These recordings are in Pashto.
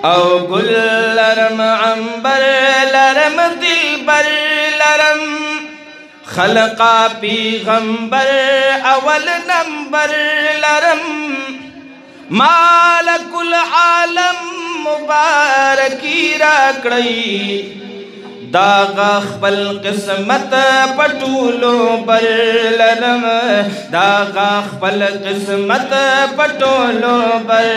او گل لرم عنبر لرم دلبر لرم خلقا پیغمبر اول نمبر لرم مالک العالم مبارکی راکڑی داغا خپل قسمت پټولو بر لرم داغا خپل قسمت پټولو بر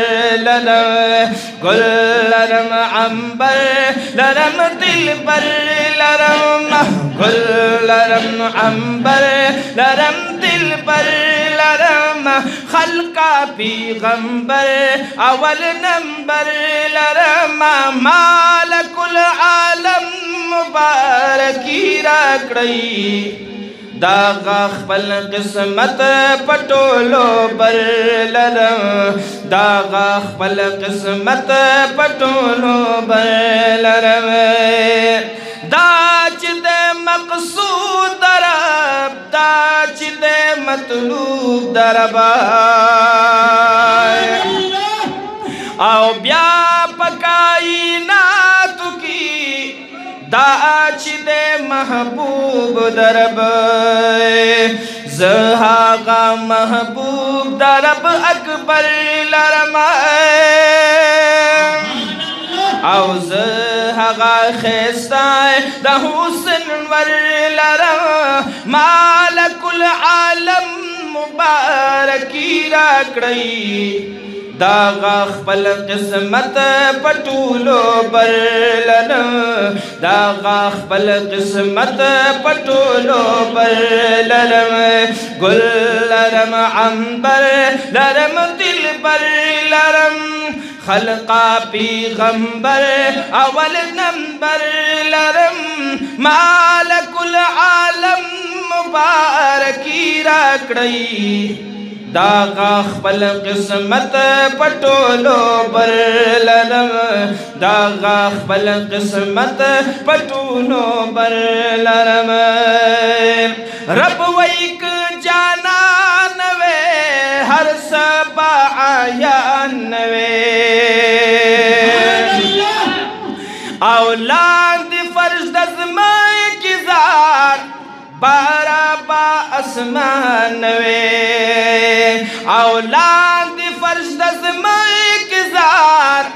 لرم گل لرم عنبر لرم دلبر لرم گل لرم عنبر لرم دلبر لرم خلقا پیغمبر اول نمبر لرم مالک العالم مبارکی راکڑی داغا خپل قسمت پټولو بر لرم داغا خپل قسمت پټولو بر لرم دا چې د مقصود درب دا چې د مطلوب درب او بیا پکائناتو کی دا چې د محبوب درب زهاغا محبوب درب اکبر لرم او زهاغا خیستای د حسن ور لرم مالک العالم مبارکی راکړی داغا خپل قسمت پټولو بر لرم داغا خپل قسمت پټولو بر لرم گل لرم عنبر لرم دلبر لرم خلقا پیغمبر اول نمبر لرم مالک العالم مبارکی راکړی داغا خپل قسمت پټولو بر لرم داغا خپل قسمت پټولو بر لرم رب ویک جانان وے ہر سبا عیان وے اولاد فرض دزمائے کی زار بارا با اسمان وے اولاد فرش دزمائی کزار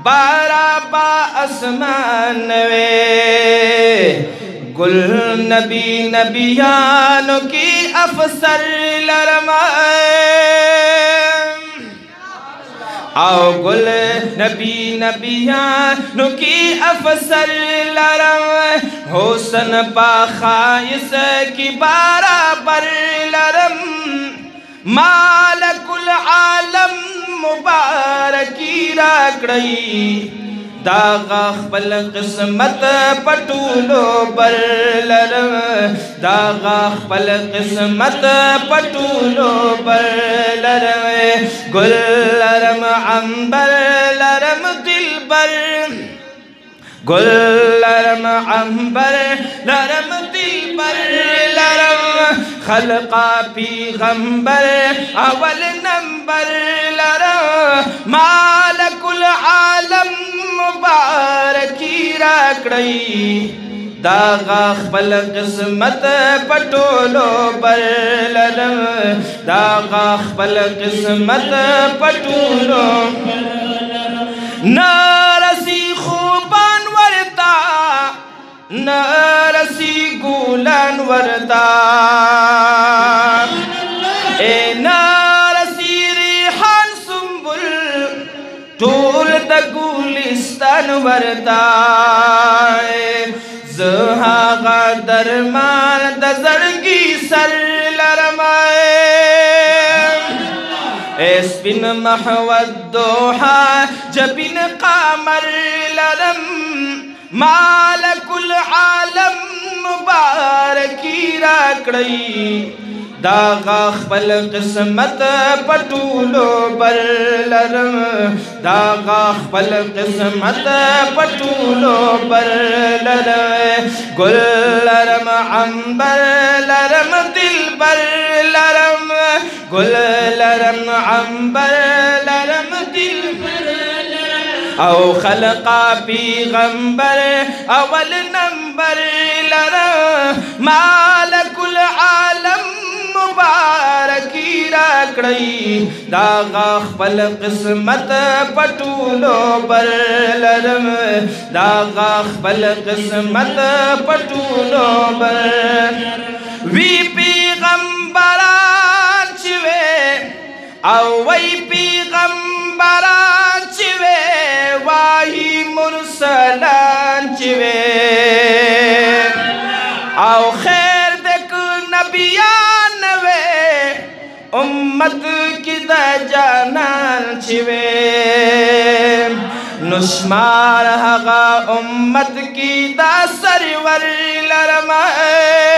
بارا با اسمان وے گل نبی نبیانو کی افسر او گل نبی نبیانو کی افسر لرم حسن باخائص کی برابر لرم مالک العالم مبارکی راکڑی داغا خپل قسمت پټولو بر لرم داغا خپل قسمت پټولو بر لرم گل لرم عنبر لرم دلبر گل لرم عنبر لرم دلبر لرم خلقا پیغمبر اول نمبر لرم مالک العالم مبارکی راکڑی داغا خپل قسمت پټولو بر لرم داغا خپل قسمت پټولو نارسی خوبان ورتا نارسی گولان ورتا اے نارسی ریحان سنبل ټول د ګلستان ورتا زهاغا درمان د زړګي سر لرم اسپن محود دوحا جبین قامر لرم مالک العالم مبارکی راکڑی داغا خپل قسمت پټولو بر لرم داغا خپل قسمت پټولو بر لرم گل لرم عنبر لرم دلبر لرم گل لرم عنبر لرم دلبر او خلقا پیغمبر اول نمبر لرا مالک العالم مبارکی راکڑی دا خپل قسمت پټولو بر لرم دا خپل قسمت پټولو بر وی پیغمبران چوي او وی پیغمبران چوي واهی مرسلان چوي او خیر دک نبیان وے امت کی دا جانان چوے نشمار حقا امت کی دا سرور لرمائم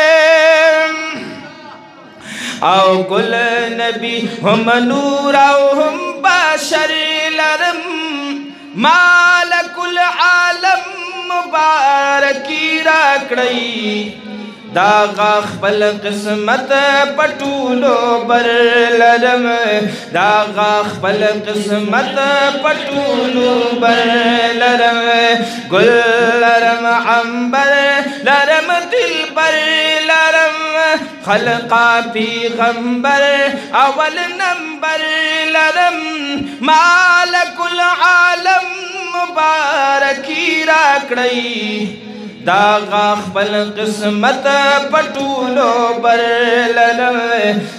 او گل نبی ہم نور او ہم باشر لرم مالک العالم مبارکی راکڑی دا خپل قسمت پټولو بر لرم دا خپل قسمت پټولو بر لرم گل لرم عنبر لرم دلبر لرم خلقا پیغمبر اول نمبر لرم مالک العالم مبارکی راکڑی دا خپل قسمت پټولو بر لرم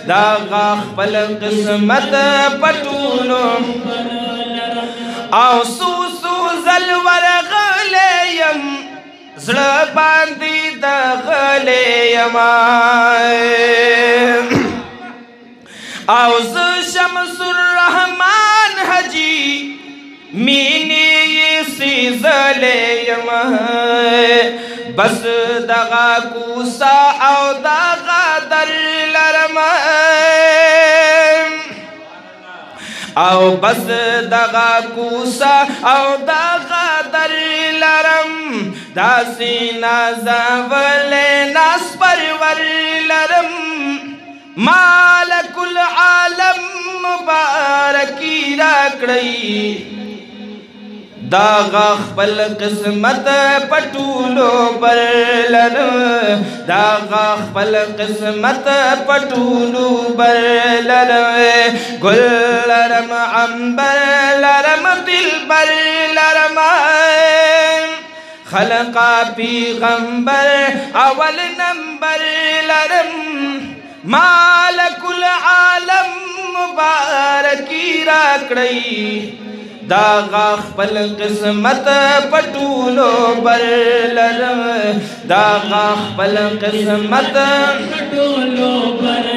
دا خپل قسمت پټولو او سو زلور غلیم زړه باندې د غلیم او ز شمس الرحمن حجی مینی سی زلیم بس دغا کوسا او دغا در لرم او بس دغا کوسا او دغا در لرم داسی نازاول ناس پرور لرم مالک العالم مبارکی راکڑی دا خپل قسمت پټولو بر لرم دا خپل قسمت پټولو بر لرم گل لرم عنبر لرم دلبر لرم خلقا پیغمبر اول نمبر لرم مالک العالم مبارکی راکڑی دا خپل قسمت پټولو بر لرم دا خپل قسمت پټولو بر